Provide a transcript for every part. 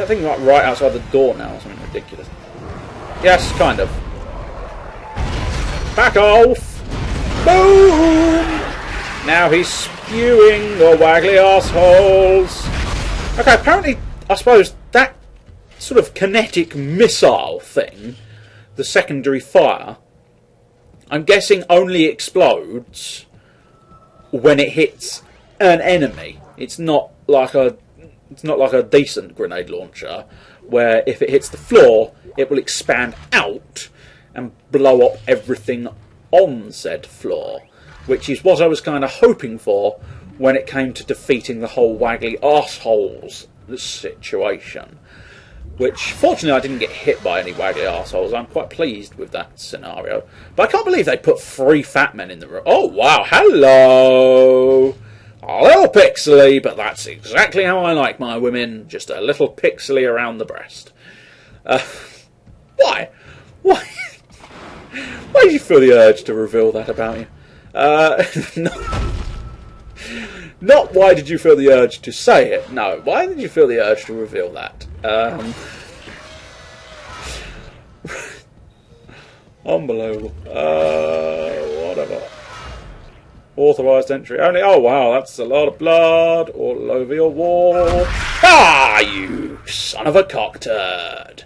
that thing like right outside the door now or something ridiculous? Yes, kind of. Back off! Boom! Now he's spewing the waggly arseholes. Okay, apparently, I suppose that sort of kinetic missile thing, the secondary fire, I'm guessing only explodes when it hits an enemy. It's not like a decent grenade launcher where if it hits the floor it will expand out and blow up everything on said floor, which is what I was kind of hoping for when it came to defeating the whole waggly arseholes situation. Which, fortunately, I didn't get hit by any waggly arseholes. I'm quite pleased with that scenario. But I can't believe they put 3 fat men in the room. Oh, wow, hello! A little pixely, but that's exactly how I like my women. Just a little pixely around the breast. Why? Why? Why did you feel the urge to reveal that about you? Not why did you feel the urge to say it. No, why did you feel the urge to reveal that? Unbelievable. Whatever. Authorised entry only. Oh wow, that's a lot of blood all over your wall. Ah, you son of a cock-turd.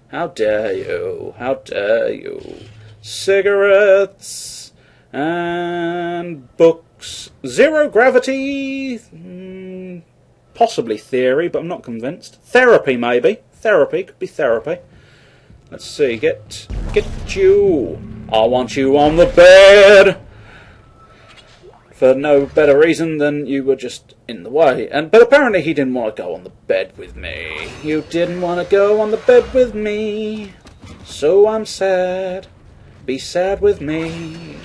How dare you? How dare you? Cigarettes and books. Zero gravity. Possibly theory, but I'm not convinced. Therapy, maybe. Therapy. Could be therapy. Let's see. Get you. I want you on the bed. For no better reason than you were just in the way. But apparently he didn't want to go on the bed with me. You didn't want to go on the bed with me. So I'm sad. Be sad with me.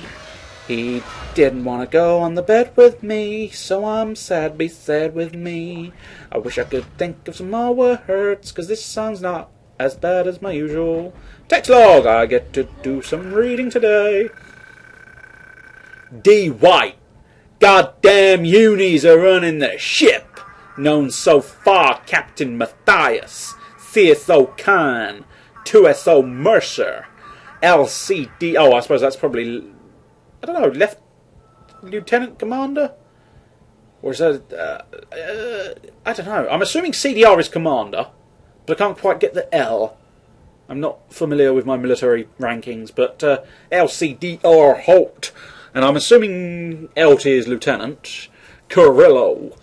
He didn't want to go on the bed with me. So I'm sad. Be sad with me. I wish I could think of some more words, because this song's not as bad as my usual. Text log. I get to do some reading today. D. White. Goddamn unis are running the ship. Known so far Captain Matthias, CSO Khan, 2SO Mercer, LCD... Oh, I suppose that's probably... I don't know, Lieutenant Commander? Or is that... I don't know. I'm assuming CDR is Commander, but I can't quite get the L. I'm not familiar with my military rankings, but LCDR Holt. And I'm assuming LT is Lieutenant. Carrillo.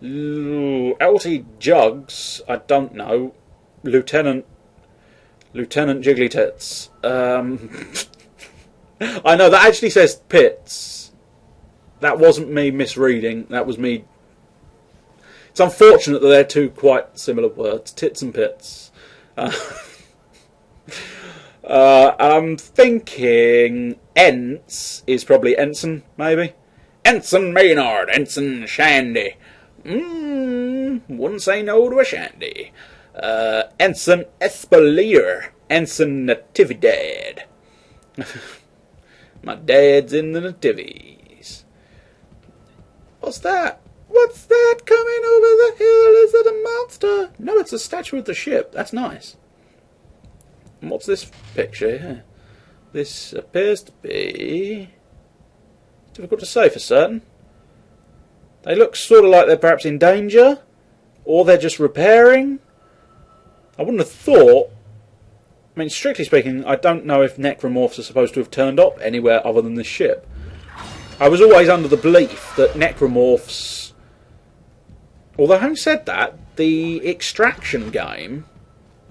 LT Jugs, I don't know. Lieutenant Jiggly Tits. I know, that actually says Pitts. That wasn't me misreading. That was me... It's unfortunate that they're two quite similar words. Tits and Pits. I'm thinking Ents is probably Ensign, maybe. Ensign Maynard, Ensign Shandy. Wouldn't say no to a shandy. Ensign Espalier, Ensign Natividad. My dad's in the nativies. What's that? What's that coming over the hill? Is it a monster? No, it's a statue of the ship. That's nice. What's this picture here? This appears to be... difficult to say for certain. They look sort of like they're perhaps in danger, or they're just repairing. I wouldn't have thought... I mean, strictly speaking, I don't know if necromorphs are supposed to have turned up anywhere other than this ship. I was always under the belief that necromorphs... Although having said that, the Extraction game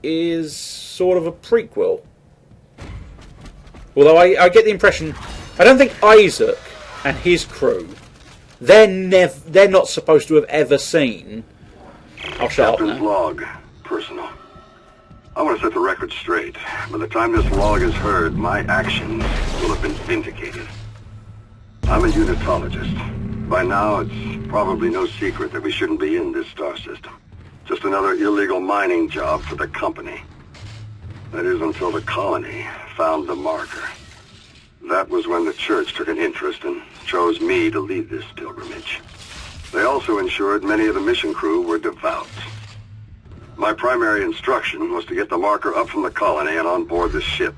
is sort of a prequel. Although I get the impression... I don't think Isaac and his crew... They're not supposed to have ever seen... I'll shut up now. Captain's log. Personal. I want to set the record straight. By the time this log is heard, my actions will have been vindicated. I'm a unitologist. By now, it's probably no secret that we shouldn't be in this star system. Just another illegal mining job for the company. That is until the colony found the marker. That was when the church took an interest and chose me to lead this pilgrimage. They also ensured many of the mission crew were devout. My primary instruction was to get the marker up from the colony and on board the ship.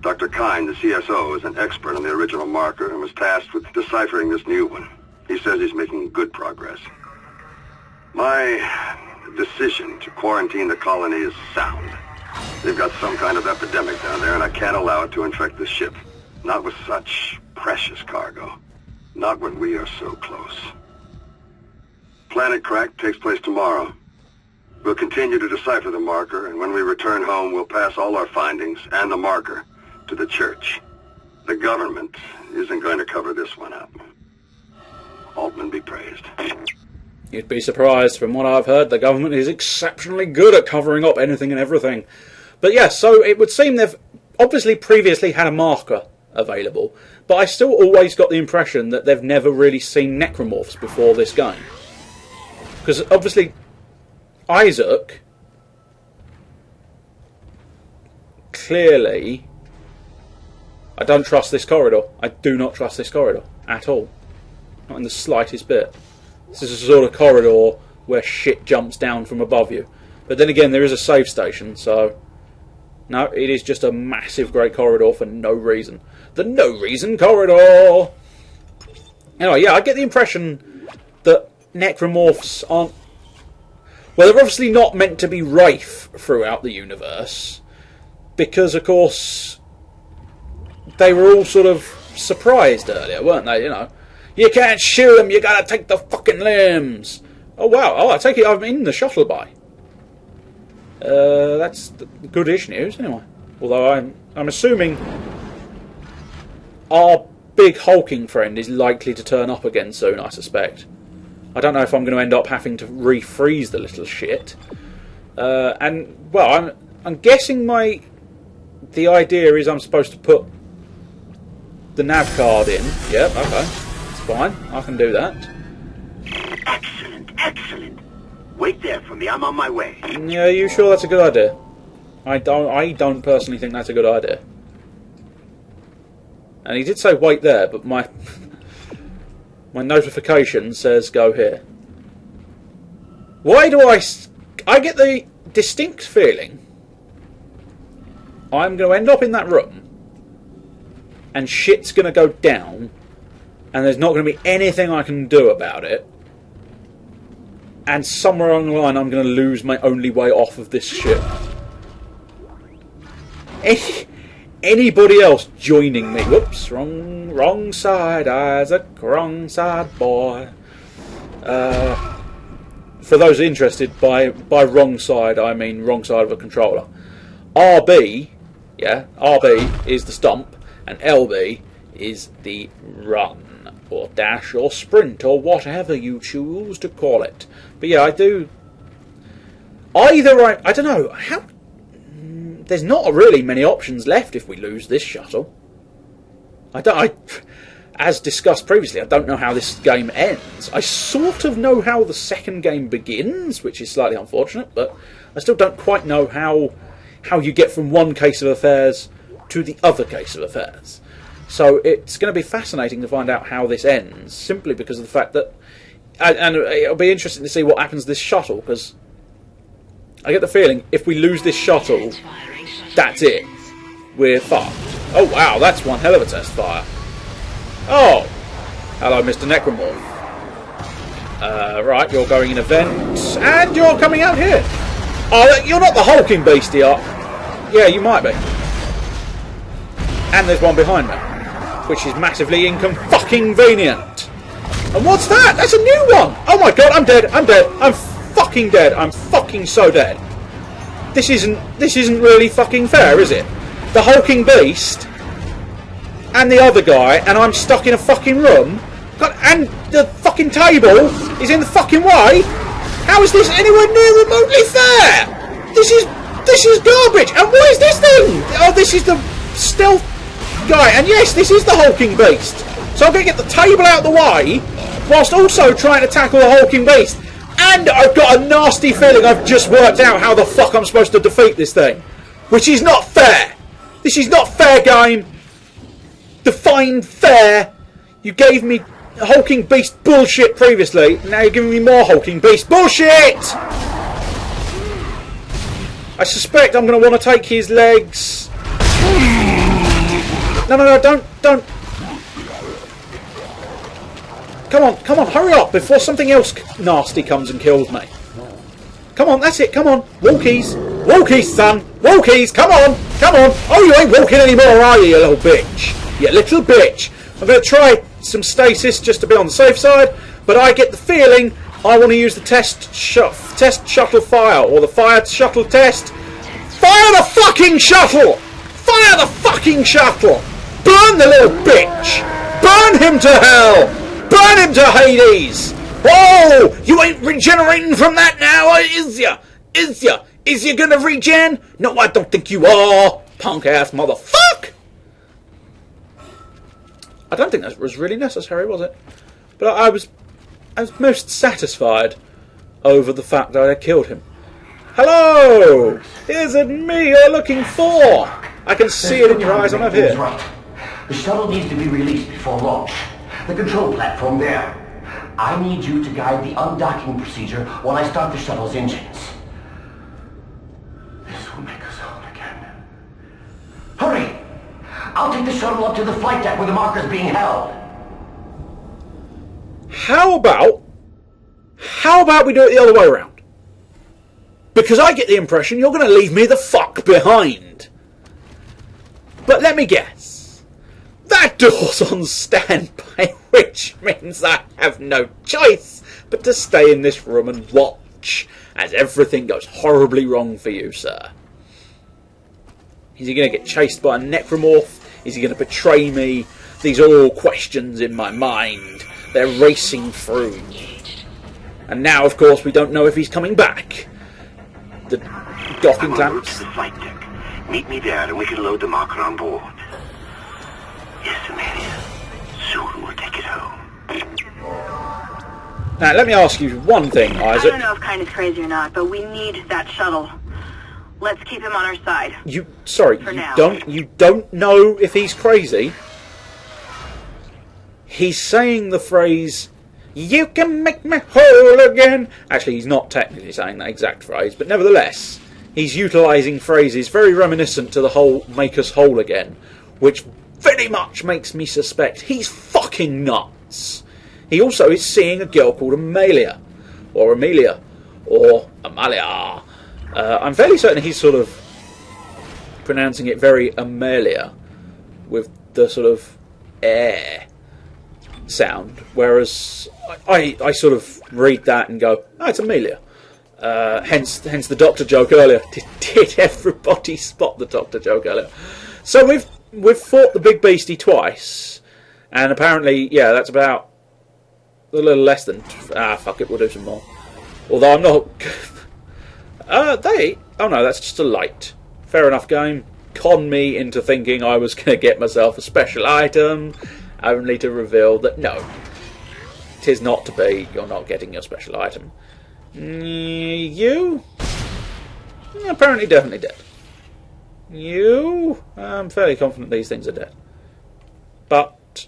Dr. Kine, the CSO, is an expert on the original marker and was tasked with deciphering this new one. He says he's making good progress. My decision to quarantine the colony is sound. They've got some kind of epidemic down there, and I can't allow it to infect the ship. Not with such precious cargo. Not when we are so close. Planet Crack takes place tomorrow. We'll continue to decipher the marker, and when we return home, we'll pass all our findings and the marker to the church. The government isn't going to cover this one up. Altman be praised. You'd be surprised. From what I've heard, the government is exceptionally good at covering up anything and everything. But yes, so it would seem they've obviously previously had a marker available, but I still always got the impression that they've never really seen necromorphs before this game. Because obviously Isaac clearly... I don't trust this corridor. I do not trust this corridor at all. Not in the slightest bit. This is a sort of corridor where shit jumps down from above you. But then again, there is a save station, so... No, it is just a massive great corridor for no reason. The no reason corridor! Anyway, yeah, I get the impression that necromorphs aren't... Well, they're obviously not meant to be rife throughout the universe. Because, of course... They were all sort of surprised earlier, weren't they? You know, you can't shoot them, you gotta take the fucking limbs. Oh wow, oh I take it I'm in the shuttle by. That's goodish news anyway. Although I'm assuming our big hulking friend is likely to turn up again soon, I suspect. I don't know if I'm going to end up having to refreeze the little shit. And well, I'm guessing the idea is I'm supposed to put the nav card in. Yep, okay. It's fine. I can do that. Excellent, excellent. Wait there for me. I'm on my way. Yeah, you sure that's a good idea? I don't personally think that's a good idea. And he did say wait there, but my notification says go here. Why do I get the distinct feeling I'm going to end up in that room and shit's going to go down, and there's not going to be anything I can do about it, and somewhere along the line I'm going to lose my only way off of this ship. Anybody else joining me? Whoops, wrong side, Isaac, wrong side, boy. For those interested, by wrong side, I mean wrong side of a controller. RB, yeah, RB is the stomp, and LB is the run, or dash, or sprint, or whatever you choose to call it. But yeah, I do... Either I don't know, how... There's not really many options left if we lose this shuttle. As discussed previously, I don't know how this game ends. I sort of know how the second game begins, which is slightly unfortunate, but I still don't quite know how you get from one case of affairs to the other case of affairs. So it's going to be fascinating to find out how this ends, simply because of the fact that... And it'll be interesting to see what happens to this shuttle, because I get the feeling if we lose this shuttle, that's it. We're fucked. Oh wow, that's one hell of a test fire. Oh! Hello, Mr. Necromorph. Right, you're going in a vent, and you're coming out here. Oh, you're not the hulking beastie, are you? Yeah, you might be. And there's one behind me, which is massively inconvenient. And what's that? That's a new one! Oh my god, I'm dead, I'm dead, I'm fucking dead, I'm fucking so dead. This isn't really fucking fair, is it? The hulking beast and the other guy, and I'm stuck in a fucking room. God, and the fucking table is in the fucking way. How is this anywhere near remotely fair? This is garbage. And what is this thing? Oh, this is the stealth guy. And yes, this is the hulking beast. So I'm going to get the table out of the way, whilst also trying to tackle the hulking beast. And I've got a nasty feeling I've just worked out how the fuck I'm supposed to defeat this thing. Which is not fair. This is not fair, game. Define fair. You gave me hulking beast bullshit previously. Now you're giving me more hulking beast bullshit. I suspect I'm going to want to take his legs. No, no, no, don't. Come on, hurry up before something else nasty comes and kills me. Come on, that's it, come on. Walkies. Walkies, son. Walkies, come on. Oh, you ain't walking anymore, are you little bitch? You little bitch. I'm going to try some stasis just to be on the safe side, but I get the feeling I want to use the test shuttle fire, or the fire shuttle test. Fire the fucking shuttle! Fire the fucking shuttle! Burn the little bitch! Burn him to hell! Burn him to Hades! Oh! You ain't regenerating from that now, is ya? Is ya gonna regen? No, I don't think you are, punk-ass motherfucker! I don't think that was really necessary, was it? But I was most satisfied over the fact that I killed him. Hello! Is it me you're looking for? I can see it in your eyes, I'm over here. Right. The shuttle needs to be released before launch. The control platform there. I need you to guide the undocking procedure while I start the shuttle's engines. This will make us whole again. Hurry! I'll take the shuttle up to the flight deck where the marker's being held. How about we do it the other way around? Because I get the impression you're going to leave me the fuck behind. But let me guess. That door's on standby, which means I have no choice but to stay in this room and watch as everything goes horribly wrong for you, sir. Is he going to get chased by a necromorph? Is he going to betray me? These are all questions in my mind. They're racing through. And now, of course, we don't know if he's coming back. The docking clamps. To the flight deck. Meet me there and we can load the marker on board. Yes, Amelia. Soon we'll take it home. Now, let me ask you one thing, Isaac. I don't know if Kind is crazy or not, but we need that shuttle. Let's keep him on our side. You don't know if he's crazy. He's saying the phrase, "You can make me whole again." Actually, he's not technically saying that exact phrase, but nevertheless, he's utilising phrases very reminiscent to the whole "make us whole again," which very much makes me suspect he's fucking nuts. He also is seeing a girl called Amelia, or Amalia. I'm fairly certain he's sort of pronouncing it very Amelia, with the sort of air sound, whereas I sort of read that and go, oh, it's Amelia. Hence the doctor joke earlier. Did everybody spot the doctor joke earlier? So we've fought the big beastie twice, and apparently, yeah, that's about a little less than. Fuck it, we'll do some more. Although I'm not. Oh no, that's just a light. Fair enough, game. Con me into thinking I was going to get myself a special item, only to reveal that no, 'tis not to be. You're not getting your special item. You? Apparently definitely dead. You? I'm fairly confident these things are dead. But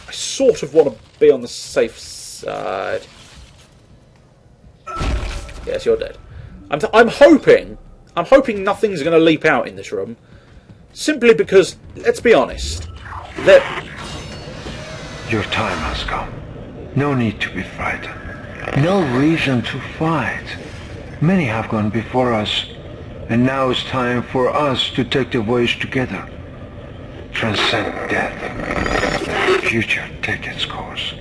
I sort of want to be on the safe side. Yes, you're dead. I'm hoping nothing's going to leap out in this room. Simply because, let's be honest, your time has come. No need to be frightened. No reason to fight. Many have gone before us, and now it's time for us to take the voyage together. Transcend death. Let the future take its course.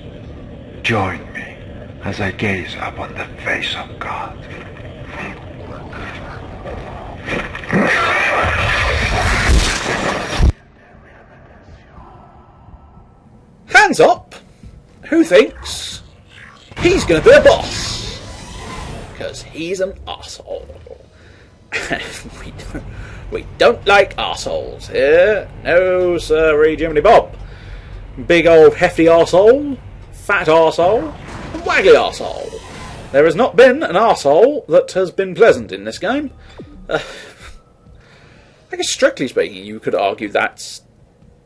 Join me as I gaze upon the face of God. Hands up! Who thinks he's going to be a boss? Because he's an arsehole. we don't like arseholes here. No, sirree, Jiminy Bob. Big old hefty arsehole, fat arsehole, and waggly arsehole. There has not been an arsehole that has been pleasant in this game. I guess strictly speaking, you could argue that's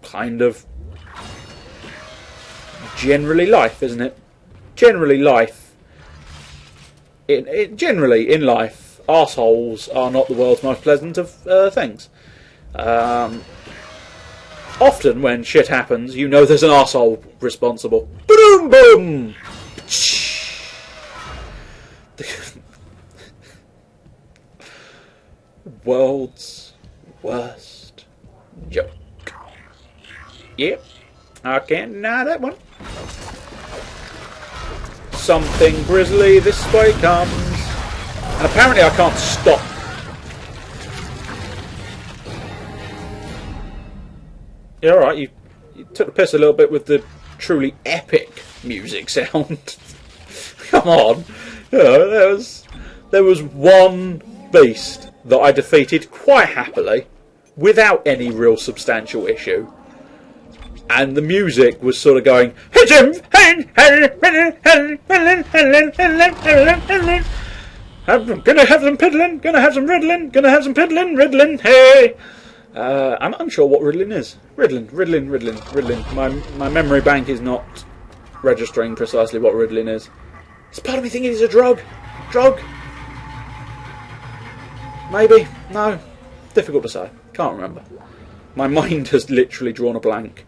kind of generally life, isn't it? Generally life. Generally in life, arseholes are not the world's most pleasant of things. Often when shit happens, you know there's an arsehole responsible. Boom, boom! World's worst joke. Yep, I can't deny that one. Something grisly this way comes. And apparently I can't stop. Yeah, alright, you took the piss a little bit with the truly epic music sound. Come on. You know, there was one beast that I defeated quite happily, without any real substantial issue. And the music was sort of going, hit him! I'm gonna have some piddling, gonna have some riddling, gonna have some piddling, riddling, hey! I'm unsure what riddling is. Riddling. My memory bank is not registering precisely what riddling is. It's part of me thinking it's a drug. Drug? Maybe? No. Difficult to say. Can't remember. My mind has literally drawn a blank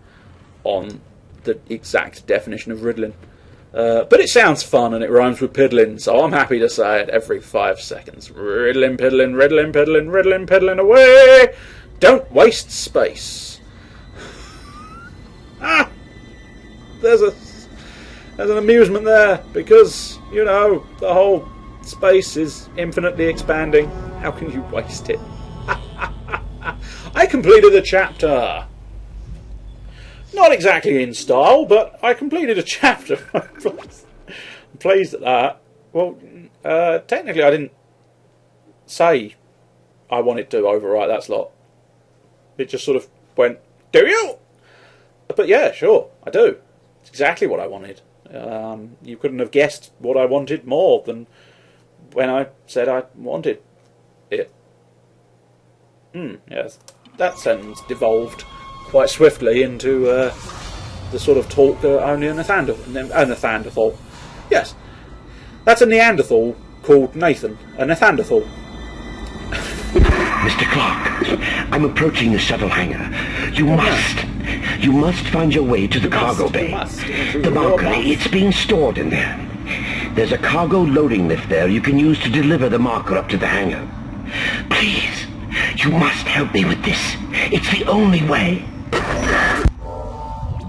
on the exact definition of riddling. But it sounds fun and it rhymes with piddling, so I'm happy to say it every 5 seconds. Riddling, piddling, riddling, piddling, riddling, piddling away! Don't waste space. Ah! There's an amusement there, because, you know, the whole space is infinitely expanding. How can you waste it? I completed a chapter. Not exactly in style, but I completed a chapter. I'm pleased at that. Well, technically I didn't say I wanted to overwrite that slot. It just sort of went, do you? But yeah, sure, I do. It's exactly what I wanted. You couldn't have guessed what I wanted more than when I said I wanted it. Yes, that sentence devolved quite swiftly into the sort of talk only a Neanderthal. Yes, that's a Neanderthal called Nathan, a Neanderthal. Mr. Clark, I'm approaching the shuttle hangar. You must find your way to the cargo bay. The marker, it's being stored in there. There's a cargo loading lift there you can use to deliver the marker up to the hangar. Please, you must help me with this. It's the only way.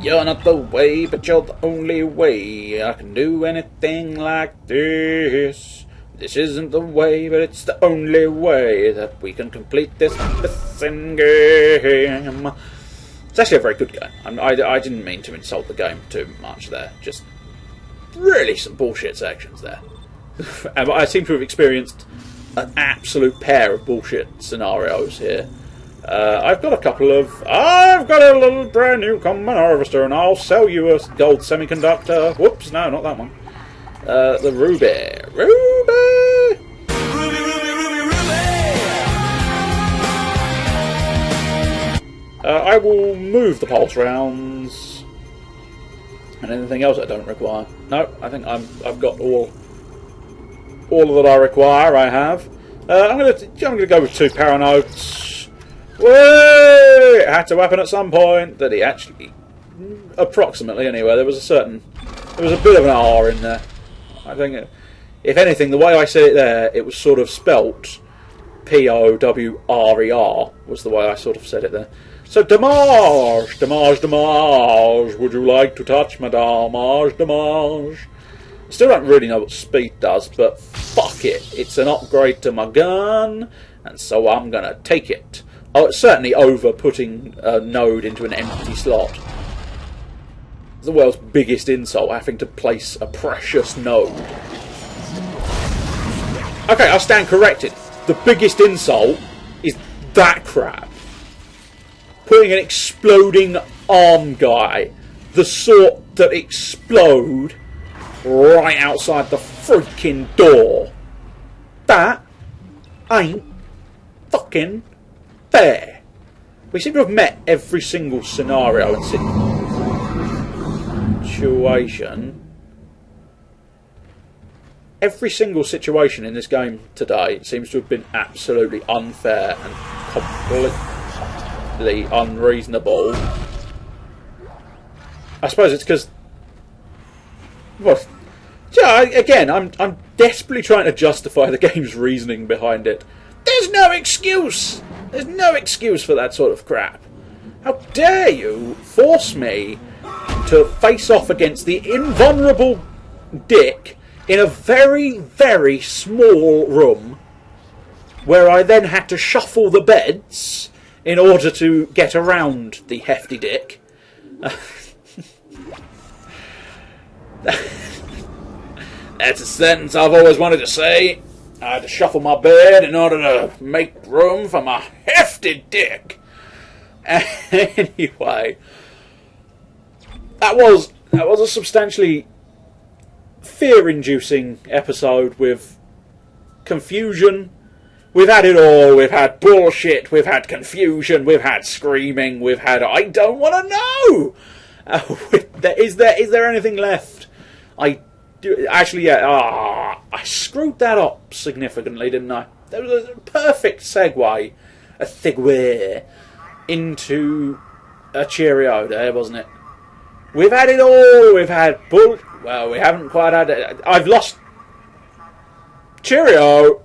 You're not the way, but you're the only way. I can do anything like this. This isn't the way, but it's the only way that we can complete this missing game. It's actually a very good game. I didn't mean to insult the game too much there. Just really some bullshit sections there. I seem to have experienced an absolute pair of bullshit scenarios here. I've got a little brand new common harvester, and I'll sell you a gold semiconductor. Whoops, no, not that one. The Ruby. I will move the pulse rounds and anything else I don't require. No, I think I've got all that I require. I have. I'm gonna go with 2 power notes. Whee! It had to happen at some point. That he actually, approximately anyway. There was a bit of an R in there. I think, if anything, the way I said it there, it was sort of spelt P-O-W-R-E-R was the way I sort of said it there. So, Damage, would you like to touch my Damage? I still don't really know what speed does, but fuck it. It's an upgrade to my gun, and so I'm going to take it. Oh, it's certainly over putting a node into an empty slot. It's the world's biggest insult, having to place a precious node. Okay, I'll stand corrected. The biggest insult is that crap. Putting an exploding arm guy, the sort that explode right outside the freaking door. That ain't fucking fair. We seem to have met every single scenario and situation every single situation in this game today seems to have been absolutely unfair and completely unreasonable. I suppose it's because, well, yeah, again, I'm desperately trying to justify the game's reasoning behind it. There's no excuse! There's no excuse for that sort of crap. How dare you force me to face off against the invulnerable Dick in a very, very small room where I then had to shuffle the beds in order to get around the hefty Dick. That's a sentence I've always wanted to say. I had to shuffle my bed in order to make room for my hefty Dick. Anyway, that was a substantially fear-inducing episode with confusion. We've had it all. We've had bullshit. We've had confusion. We've had screaming. We've had I don't want to know. Is there anything left? Actually, yeah. I screwed that up significantly, didn't I? That was a perfect segue, into a cheerio there, wasn't it? We've had it all. We've had well, we haven't quite had it. I've lost cheerio.